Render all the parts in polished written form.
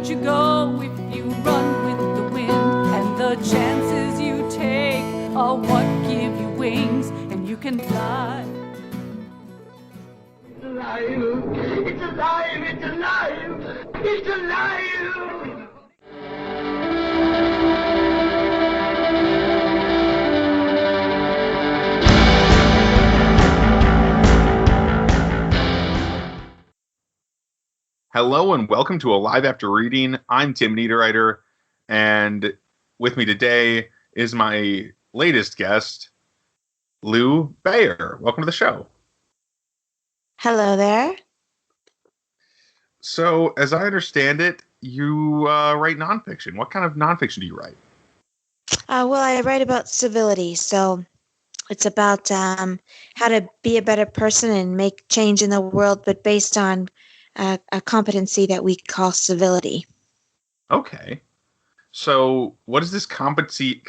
could you go if you run with the wind? And the chances you take are what give you wings, and you can fly. It's alive! It's alive! It's alive! It's alive! Hello and welcome to Alive After Reading. I'm Tim Niederreiter, and with me today is my latest guest, Lou Bayer. Welcome to the show. Hello there. So, as I understand it, you write nonfiction. What kind of nonfiction do you write? Well, I write about civility, so it's about how to be a better person and make change in the world, but based on a competency that we call civility. Okay. So, what is this competency?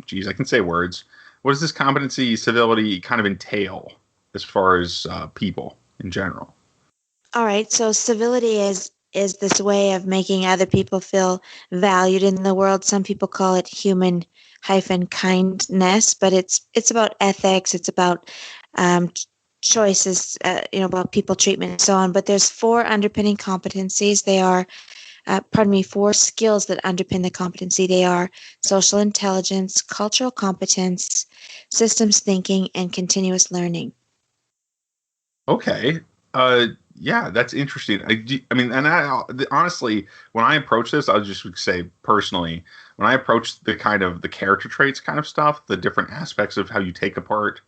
Geez, I can say words. What does this competency, civility kind of entail as far as people in general? All right. So civility is this way of making other people feel valued in the world. Some people call it human-kindness, but it's about ethics. It's about choices, about people treatment and so on. But there's 4 underpinning competencies. They are, 4 skills that underpin the competency. They are social intelligence, cultural competence, systems thinking, and continuous learning. Okay. Yeah, that's interesting. Honestly, when I approach this, I'll just say personally, when I approach the character traits kind of stuff, the different aspects of how you take apart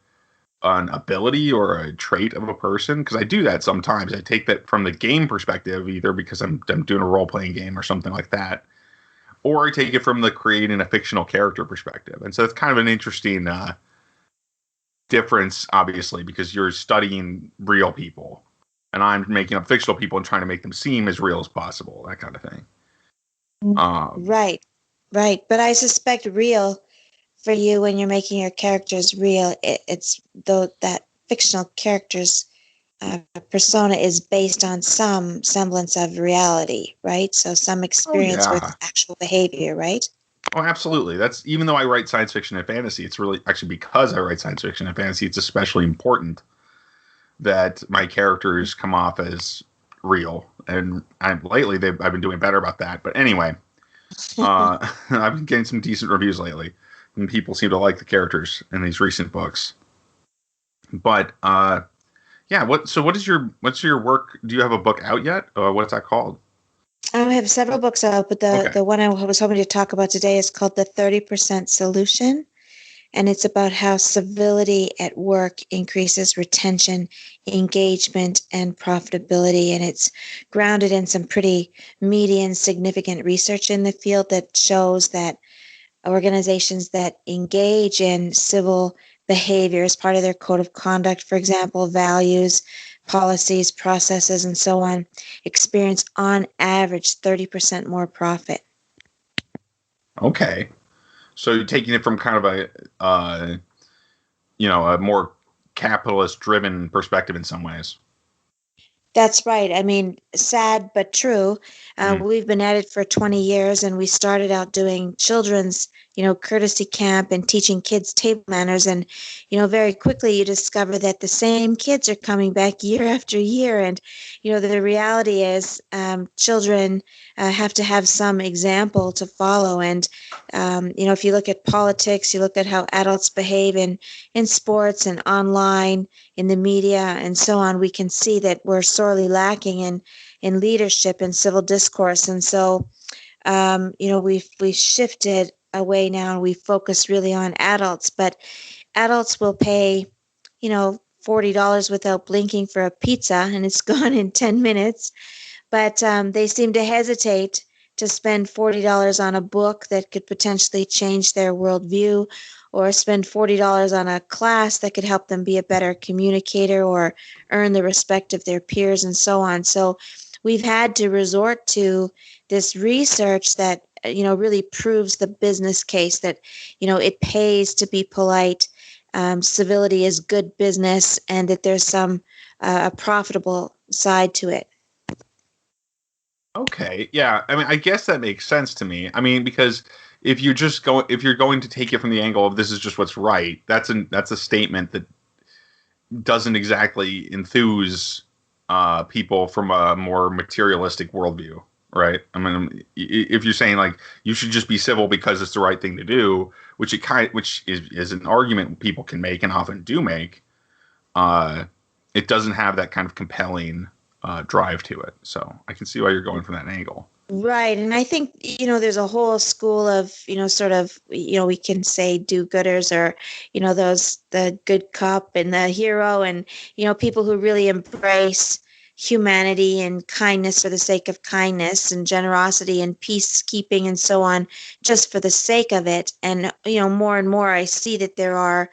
an ability or a trait of a person, because I do that sometimes. I take that from the game perspective, either because I'm doing a role-playing game or something like that, or I take it from the creating a fictional character perspective. And so it's kind of an interesting difference, obviously, because you're studying real people, and I'm making up fictional people and trying to make them seem as real as possible, that kind of thing. Right. But I suspect real for you when you're making your characters real, it's though that fictional character's persona is based on some semblance of reality, right? So some experience with actual behavior, right? Oh, absolutely. That's, even though I write science fiction and fantasy, it's really actually because I write science fiction and fantasy, it's especially important that my characters come off as real. And I've been doing better about that. But anyway, I've been getting some decent reviews lately, and people seem to like the characters in these recent books. But yeah, what's your work? Do you have a book out yet? What's that called? I have several books out, but the one I was hoping to talk about today is called The 30% Solution. And it's about how civility at work increases retention, engagement, and profitability. And it's grounded in some pretty meaty and significant research in the field that shows that organizations that engage in civil behavior as part of their code of conduct, for example, values, policies, processes, and so on, experience on average 30% more profit. Okay. So you're taking it from kind of a more capitalist-driven perspective in some ways. That's right. I mean, sad but true. We've been at it for 20 years, and we started out doing children's, courtesy camp and teaching kids table manners. And, very quickly you discover that the same kids are coming back year after year. And, the reality is children have to have some example to follow. And, if you look at politics, you look at how adults behave in sports and online, in the media and so on, we can see that we're sorely lacking in leadership and civil discourse. And so, we've shifted away now, and we focus really on adults, but adults will pay, $40 without blinking for a pizza, and it's gone in 10 minutes. But they seem to hesitate to spend $40 on a book that could potentially change their worldview, or spend $40 on a class that could help them be a better communicator or earn the respect of their peers and so on. So we've had to resort to this research that, really proves the business case that, it pays to be polite, civility is good business, and that there's some a profitable side to it. Okay, yeah. I mean, I guess that makes sense to me. I mean, because if you're going to take it from the angle of this is just what's right, that's a statement that doesn't exactly enthuse people from a more materialistic worldview, right? I mean, if you're saying like you should just be civil because it's the right thing to do, which is an argument people can make and often do make, it doesn't have that kind of compelling drive to it. So I can see why you're going from that angle. Right. And I think, there's a whole school of, sort of, we can say do-gooders or, the good cop and the hero and, people who really embrace humanity and kindness for the sake of kindness and generosity and peacekeeping and so on, just for the sake of it. And, more and more I see that there are,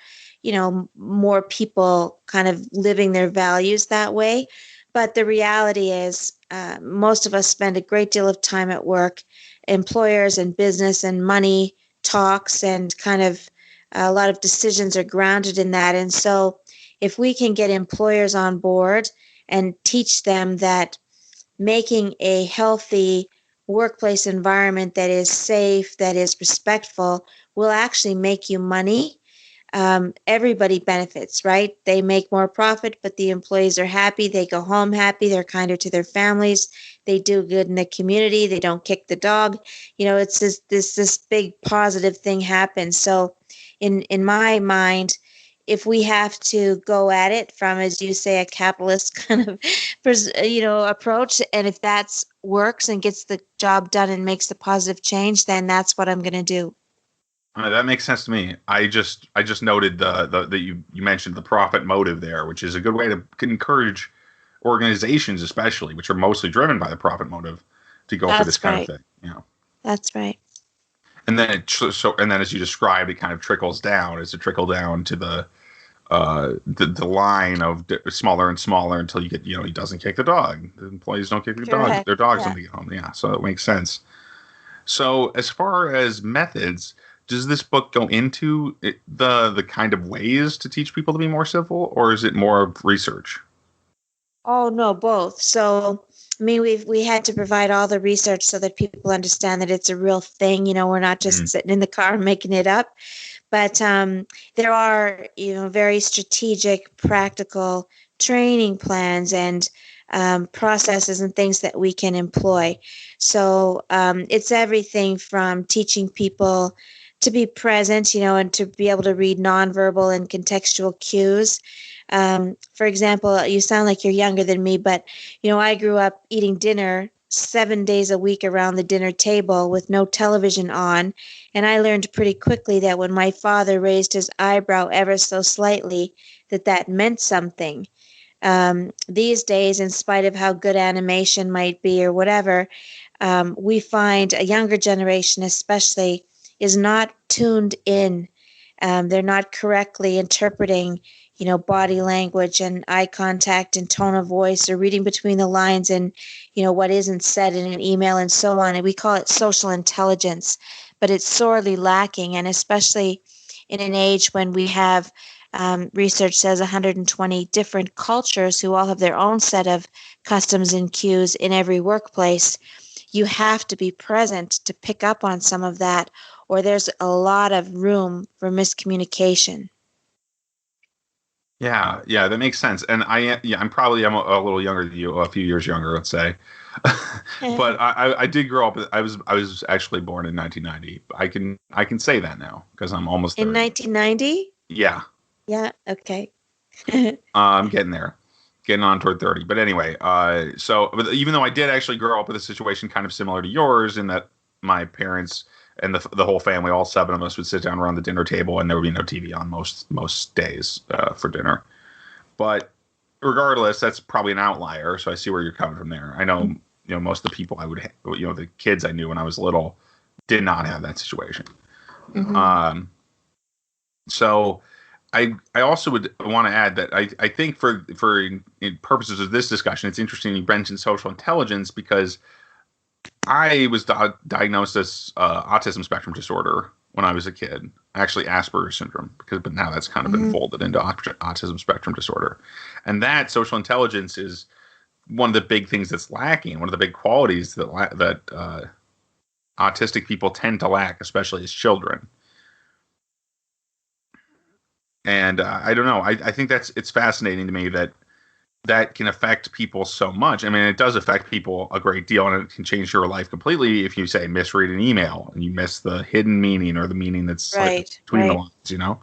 more people kind of living their values that way. But the reality is, most of us spend a great deal of time at work, employers and business and money talks, and kind of a lot of decisions are grounded in that. And so, if we can get employers on board and teach them that making a healthy workplace environment that is safe, that is respectful, will actually make you money. Everybody benefits, right? They make more profit, but the employees are happy. They go home happy. They're kinder to their families. They do good in the community. They don't kick the dog. It's this big positive thing happens. So, in my mind, if we have to go at it from, as you say, a capitalist kind of, approach, and if that works and gets the job done and makes the positive change, then that's what I'm going to do. That makes sense to me. I just noted the that you mentioned the profit motive there, which is a good way to encourage organizations, especially which are mostly driven by the profit motive, to go for this kind of thing. That's right. And then and then as you described, it kind of trickles down as it trickle down to the line of smaller and smaller until you get he doesn't kick the dog. The employees don't kick their dogs when they get home. Yeah, so it makes sense. So as far as methods, does this book go into the kind of ways to teach people to be more civil, or is it more of research? Oh no, both. So I mean, we had to provide all the research so that people understand that it's a real thing. We're not just sitting in the car making it up. But there are, very strategic, practical training plans and processes and things that we can employ. So it's everything from teaching people to be present, and to be able to read nonverbal and contextual cues. For example, you sound like you're younger than me, but, I grew up eating dinner 7 days a week around the dinner table with no television on. And I learned pretty quickly that when my father raised his eyebrow ever so slightly, that meant something. These days, in spite of how good animation might be or whatever, we find a younger generation especially is not tuned in. They're not correctly interpreting, body language and eye contact and tone of voice, or reading between the lines and, what isn't said in an email and so on. And we call it social intelligence, but it's sorely lacking. And especially in an age when we have, research says 120 different cultures who all have their own set of customs and cues in every workplace, you have to be present to pick up on some of that, or there's a lot of room for miscommunication. Yeah, that makes sense. And I'm probably a little younger than you, a few years younger, let's say. But I did grow up. I was actually born in 1990. I can say that now because I'm almost 30. In 1990. Yeah. Yeah. Okay. I'm getting there, getting on toward 30. But anyway, but even though I did actually grow up with a situation kind of similar to yours, in that my parents and the whole family, all seven of us, would sit down around the dinner table, and there would be no TV on most days for dinner. But regardless, that's probably an outlier. So I see where you're coming from there. I know, most of the people the kids I knew when I was little did not have that situation. Mm-hmm. So I also would want to add that I think for in purposes of this discussion, it's interesting you mentioned social intelligence, because I was diagnosed as autism spectrum disorder when I was a kid. Actually, Asperger's syndrome, but now that's kind of been folded into autism spectrum disorder. And that social intelligence is one of the big things that's lacking, one of the big qualities that autistic people tend to lack, especially as children. And I don't know. I think it's fascinating to me that can affect people so much. I mean, it does affect people a great deal, and it can change your life completely if you say misread an email and you miss the hidden meaning or the meaning that's like between the lines.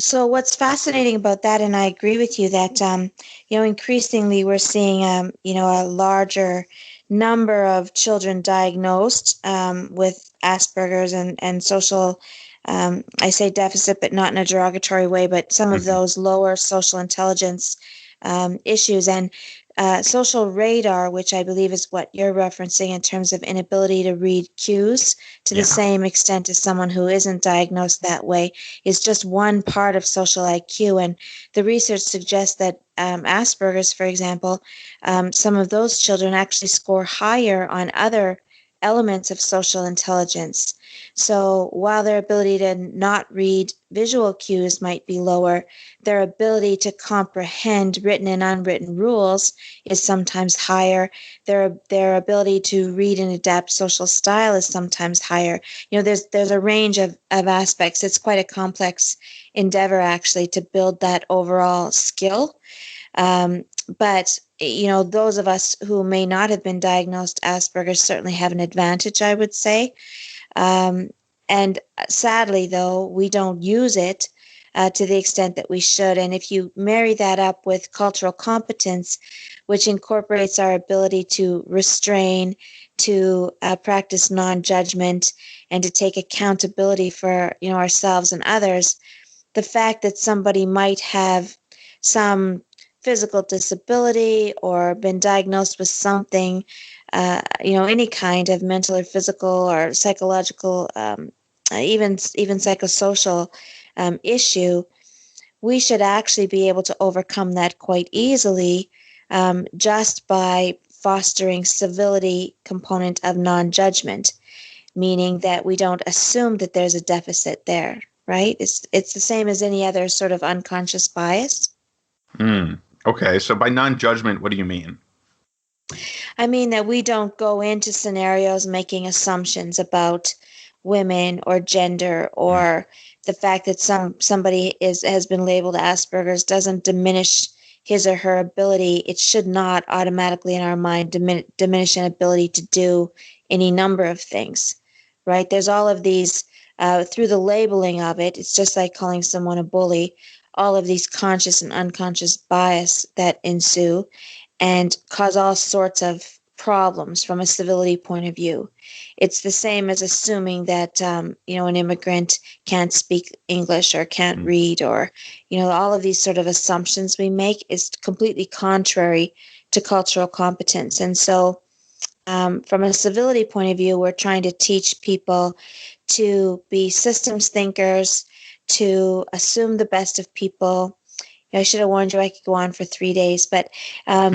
So what's fascinating about that, and I agree with you that increasingly we're seeing a larger number of children diagnosed with Asperger's and social. I say deficit, but not in a derogatory way, but some of those lower social intelligence issues. And social radar, which I believe is what you're referencing in terms of inability to read cues to the same extent as someone who isn't diagnosed that way, is just one part of social IQ. And the research suggests that Asperger's, for example, some of those children actually score higher on other elements of social intelligence. So while their ability to not read visual cues might be lower, their ability to comprehend written and unwritten rules is sometimes higher. Their ability to read and adapt social style is sometimes higher. There's a range of aspects. It's quite a complex endeavor, actually, to build that overall skill. But those of us who may not have been diagnosed Asperger's certainly have an advantage, I would say. And sadly, though, we don't use it to the extent that we should. And if you marry that up with cultural competence, which incorporates our ability to restrain, to practice non-judgment, and to take accountability for ourselves and others, the fact that somebody might have some physical disability or been diagnosed with something, any kind of mental or physical or psychological, even psychosocial issue, we should actually be able to overcome that quite easily just by fostering civility component of non-judgment, meaning that we don't assume that there's a deficit there, right? It's the same as any other sort of unconscious bias. Okay, so by non-judgment, what do you mean? I mean that we don't go into scenarios making assumptions about women or gender, or the fact that somebody has been labeled Asperger's doesn't diminish his or her ability. It should not automatically in our mind diminish an ability to do any number of things, right? There's all of these, through the labeling of it, it's just like calling someone a bully, all of these conscious and unconscious bias that ensue and cause all sorts of problems from a civility point of view. It's the same as assuming that an immigrant can't speak English or can't read, or all of these sort of assumptions we make is completely contrary to cultural competence. And so from a civility point of view, we're trying to teach people to be systems thinkers, to assume the best of people. I should have warned you I could go on for 3 days, but I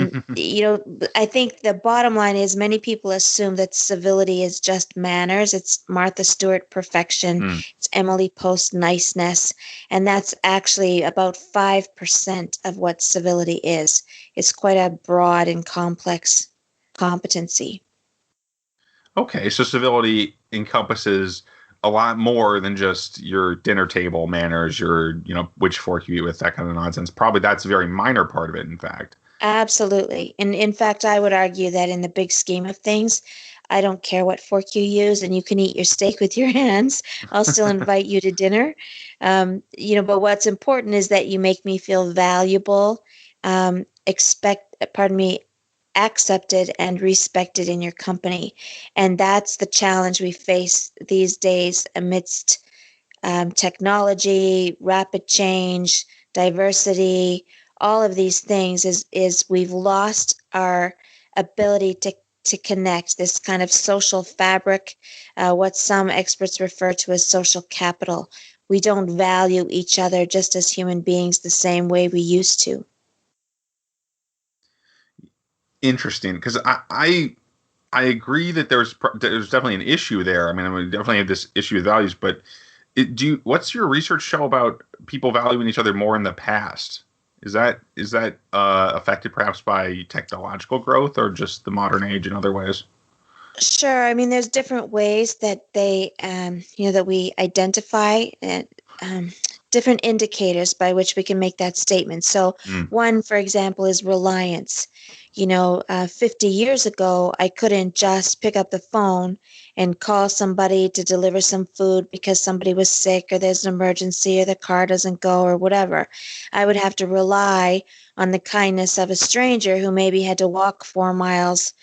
think the bottom line is many people assume that civility is just manners. It's Martha Stewart perfection. It's Emily Post niceness, and that's actually about 5% of what civility is. It's quite a broad and complex competency. Okay, so civility encompasses a lot more than just your dinner table manners, your, which fork you eat with, that kind of nonsense. Probably that's a very minor part of it, in fact. Absolutely. And in fact, I would argue that in the big scheme of things, I don't care what fork you use, and you can eat your steak with your hands. I'll still invite you to dinner. But what's important is that you make me feel valuable, accepted and respected in your company. And that's the challenge we face these days amidst technology, rapid change, diversity, all of these things is we've lost our ability to connect, this kind of social fabric, what some experts refer to as social capital. We don't value each other just as human beings the same way we used to. Interesting, because I agree that there's definitely an issue there. I mean, we definitely have this issue with values, but what's your research show about people valuing each other more in the past? Is that affected perhaps by technological growth or just the modern age in other ways? Sure. I mean, there's different ways that that we identify and different indicators by which we can make that statement. So, Mm, one, for example, is reliance. 50 years ago, I couldn't just pick up the phone and call somebody to deliver some food because somebody was sick or there's an emergency or the car doesn't go or whatever. I would have to rely on the kindness of a stranger who maybe had to walk 4 miles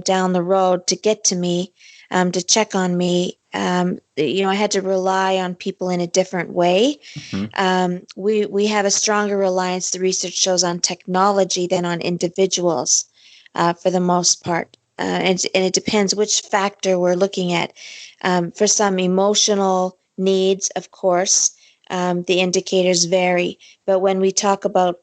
down the road to get to me, to check on me. I had to rely on people in a different way. mhm. We have a stronger reliance, the research shows, on technology than on individuals, for the most part. And it depends which factor we're looking at. For some emotional needs, of course, the indicators vary. But when we talk about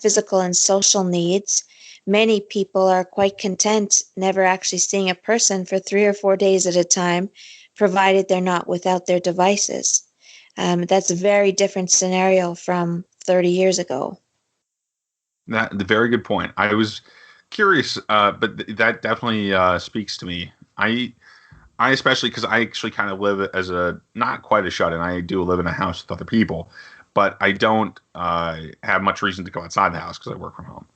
physical and social needs, many people are quite content never actually seeing a person for 3 or 4 days at a time, provided they're not without their devices. That's a very different scenario from 30 years ago. That the very good point. I was curious, but that definitely speaks to me. I especially because I actually kind of live as a not quite a shut-in. I do live in a house with other people, but I don't have much reason to go outside the house because I work from home.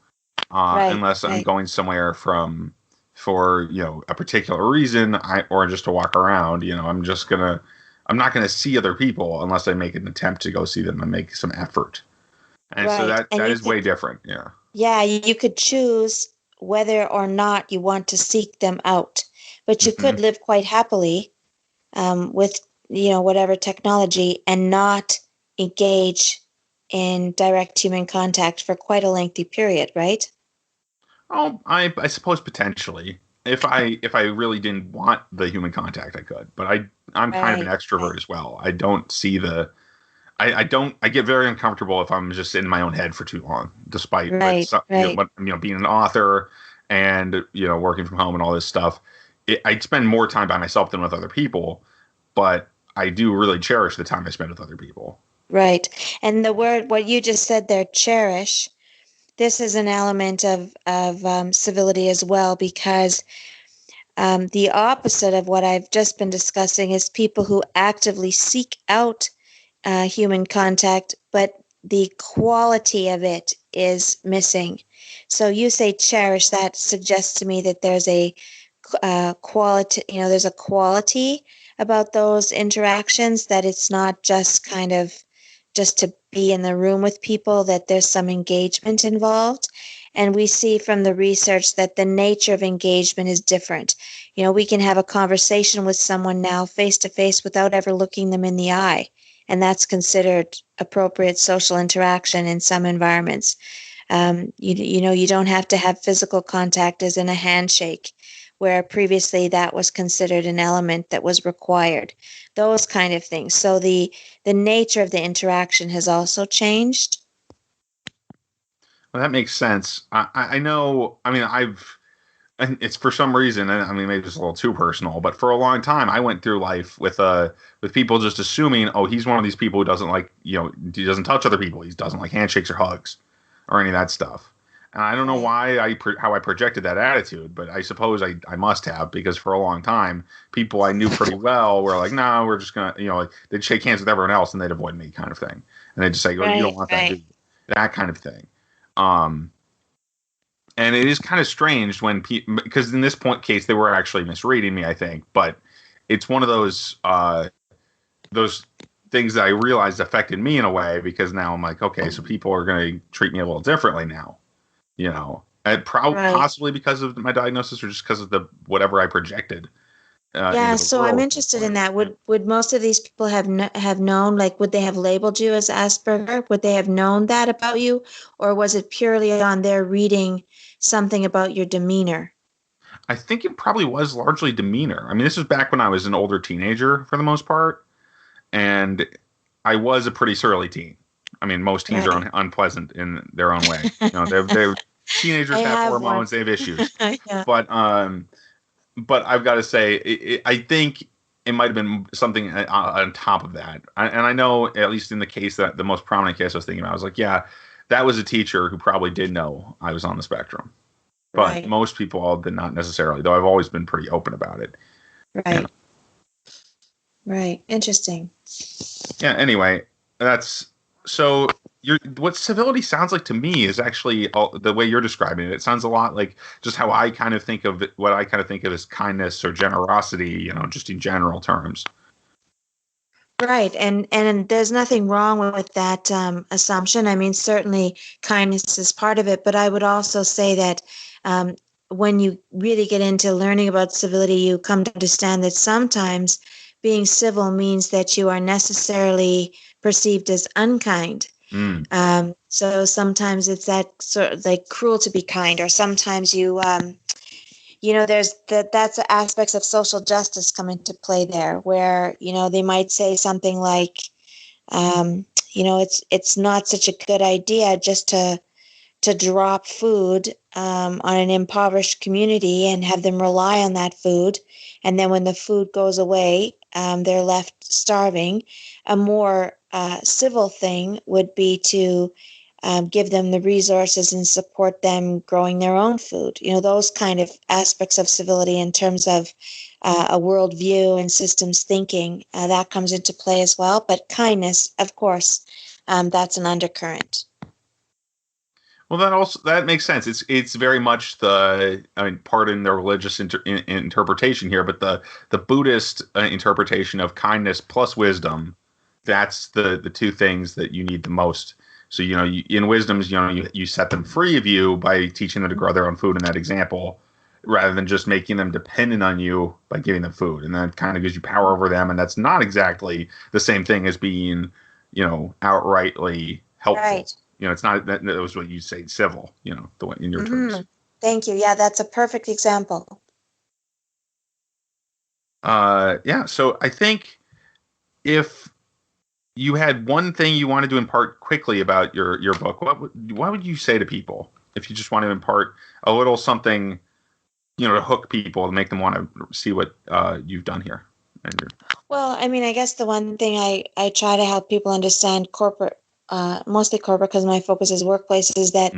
Right, Unless I'm right, going somewhere for a particular reason, or just to walk around. I'm not gonna see other people unless I make an attempt to go see them and make some effort. And so right. And that you is way could, different. Yeah. yeah, you could choose whether or not you want to seek them out, but you Hmm. could live quite happily with whatever technology and not engage in direct human contact for quite a lengthy period, right? Oh, I suppose potentially. If I really didn't want the human contact, I could. But I'm kind of an Right, extrovert right. as well. I don't see the I don't. I get very uncomfortable if I'm just in my own head for too long, despite Right, right. being an author and working from home and all this stuff. I spend more time by myself than with other people, but I do really cherish the time I spend with other people. Right. And the word, what you just said there, cherish, this is an element of civility as well, because the opposite of what I've just been discussing is people who actively seek out human contact, but the quality of it is missing. So you say cherish, that suggests to me that there's a quality, there's a quality about those interactions, that it's not just kind of just to be in the room with people, that there's some engagement involved. And we see from the research that the nature of engagement is different. We can have a conversation with someone now face to face without ever looking them in the eye. And that's considered appropriate social interaction in some environments. You don't have to have physical contact as in a handshake, where previously that was considered an element that was required. Those kind of things. So the nature of the interaction has also changed. Well, that makes sense. I know. I mean, and it's for some reason, and I mean, maybe it's a little too personal, but for a long time, I went through life with people just assuming, oh, he's one of these people who doesn't like, he doesn't touch other people. He doesn't like handshakes or hugs or any of that stuff. And I don't know Right. why how I projected that attitude, but I suppose I must have, because for a long time, people I knew pretty well were like, no, we're just gonna, like, they'd shake hands with everyone else and they'd avoid me, kind of thing, and they'd just say, well, you don't Right, want that, do right. you? That kind of thing. Um, and it is kind of strange when people, because in this case they were actually misreading me, I think, but it's one of those things that I realized affected me in a way, because now I'm like, okay, so people are going to treat me a little differently now, and Right. possibly because of my diagnosis, or just because of the whatever I projected Yeah, into the so I'm world at that interested in point. that. Would most of these people have known, like, would they have labeled you as Asperger? Would they have known that about you, or was it purely on their reading something about your demeanor? I think it probably was largely demeanor. I mean, this was back when I was an older teenager for the most part, and I was a pretty surly teen. I mean, most teens are Right. unpleasant in their own way. They're I teenagers have have one. hormones, they have issues, Yeah. but I've got to say, I think it might have been something on top of that. And I know, at least in the case, that the most prominent case I was thinking about, I was like, yeah, that was a teacher who probably did know I was on the spectrum. But Right. most people did not necessarily, though I've always been pretty open about it. Right. Right. Interesting. Yeah, anyway, that's so what civility sounds like to me is actually the way you're describing it. It sounds a lot like just how I kind of think of it, what I kind of think of as kindness or generosity, just in general terms. Right. And there's nothing wrong with that assumption. I mean, certainly kindness is part of it, but I would also say that when you really get into learning about civility, you come to understand that sometimes being civil means that you are necessarily perceived as unkind. So sometimes it's that sort of like cruel to be kind, or sometimes there's that's aspects of social justice come into play there, where they might say something like, it's not such a good idea just to drop food on an impoverished community and have them rely on that food, and then when the food goes away, they're left starving. A more civil thing would be to give them the resources and support them growing their own food. Those kind of aspects of civility in terms of a worldview and systems thinking, that comes into play as well. But kindness, of course, that's an undercurrent. Well, that makes sense. It's very much pardon the religious interpretation here, but the Buddhist interpretation of kindness plus wisdom, that's the two things that you need the most. So in wisdoms, you set them free of you by teaching them to grow their own food in that example, rather than just making them dependent on you by giving them food, and that kind of gives you power over them, and that's not exactly the same thing as being outrightly helpful. Right. It's not that was what you say civil, the way in your terms. Thank you. Yeah, that's a perfect example. Yeah. So I think if you had one thing you wanted to impart quickly about your book, what would you say to people if you just want to impart a little something, to hook people, to make them want to see what you've done here? Well, I mean, I guess the one thing I try to help people understand corporate, mostly corporate, because my focus is workplace, is that,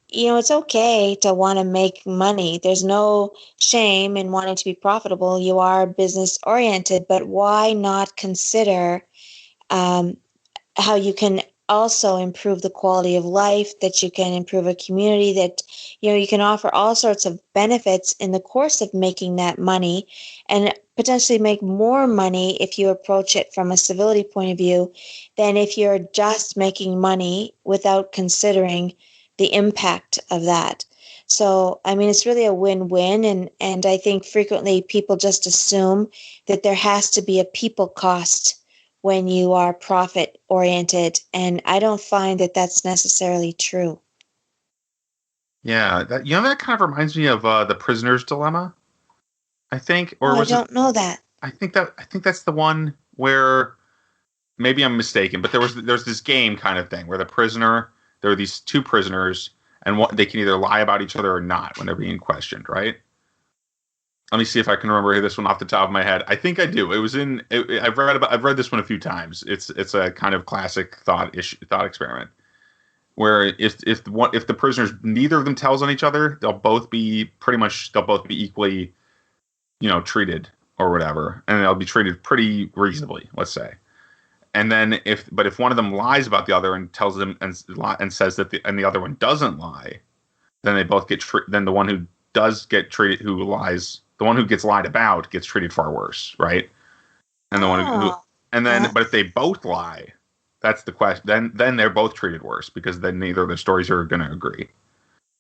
it's okay to want to make money. There's no shame in wanting to be profitable. You are business oriented, but why not consider how you can also improve the quality of life, that you can improve a community, that you can offer all sorts of benefits in the course of making that money, and potentially make more money if you approach it from a civility point of view than if you're just making money without considering the impact of that. So, I mean, it's really a win-win, and I think frequently people just assume that there has to be a people cost when you are profit oriented, and I don't find that that's necessarily true. Yeah, that kind of reminds me of The Prisoner's Dilemma, I think, or I don't know that. I think that's the one where, maybe I'm mistaken, but there's this game kind of thing where there are these two prisoners, and they can either lie about each other or not when they're being questioned, right? Let me see if I can remember this one off the top of my head. I think I do. I've read this one a few times. It's a kind of classic thought experiment where if the prisoners, neither of them tells on each other, they'll both be equally, treated or whatever, and they'll be treated pretty reasonably, let's say. And then if one of them lies about the other and tells them and says that the other one doesn't lie, then they both then the one who does get treated, who lies, the one who gets lied about gets treated far worse, right? And the one but if they both lie, that's the question. Then they're both treated worse, because then neither of the stories are going to agree,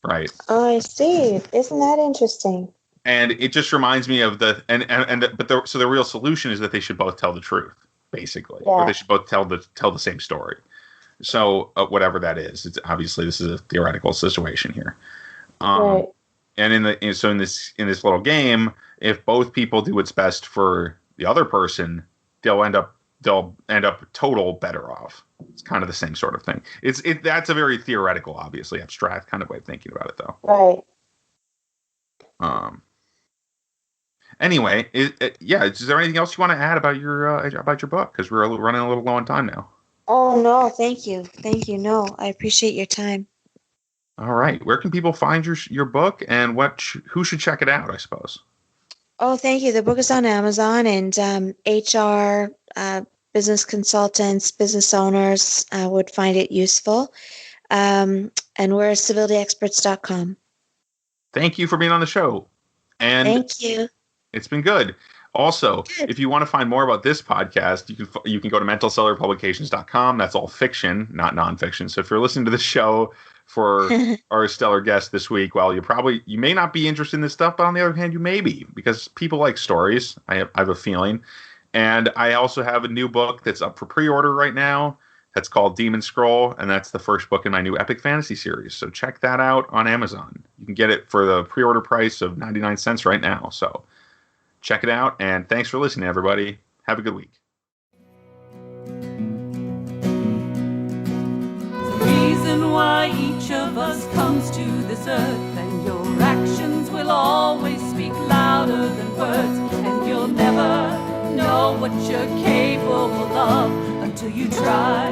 right? Oh, I see. Isn't that interesting? And it just reminds me of the real solution is that they should both tell the truth, basically, or they should both tell the same story. So whatever that is, it's obviously, this is a theoretical situation here. Right. And in this little game, if both people do what's best for the other person, they'll end up total better off. It's kind of the same sort of thing. That's a very theoretical, obviously abstract kind of way of thinking about it, though. Right. Anyway, is there anything else you want to add about your book? Because we're running a little low on time now. Oh, no, thank you. Thank you. No, I appreciate your time. All right. Where can people find your book, and who should check it out, I suppose? Oh, thank you. The book is on Amazon, and HR, business consultants, business owners would find it useful. And we're civilityexperts.com. Thank you for being on the show. And Thank you. it's been good. Also, Good. if you want to find more about this podcast, you can go to mentalcellularpublications.com. That's all fiction, not nonfiction. So if you're listening to this show for our stellar guest this week, well, you may not be interested in this stuff, but on the other hand, you may be, because people like stories. I have a feeling. And I also have a new book that's up for pre-order right now. That's called Demon Scroll, and that's the first book in my new epic fantasy series. So check that out on Amazon. You can get it for the pre-order price of 99 cents right now. So check it out, and thanks for listening, everybody. Have a good week. The reason why each of us comes to this earth, and your actions will always speak louder than words, and you'll never know what you're capable of until you try.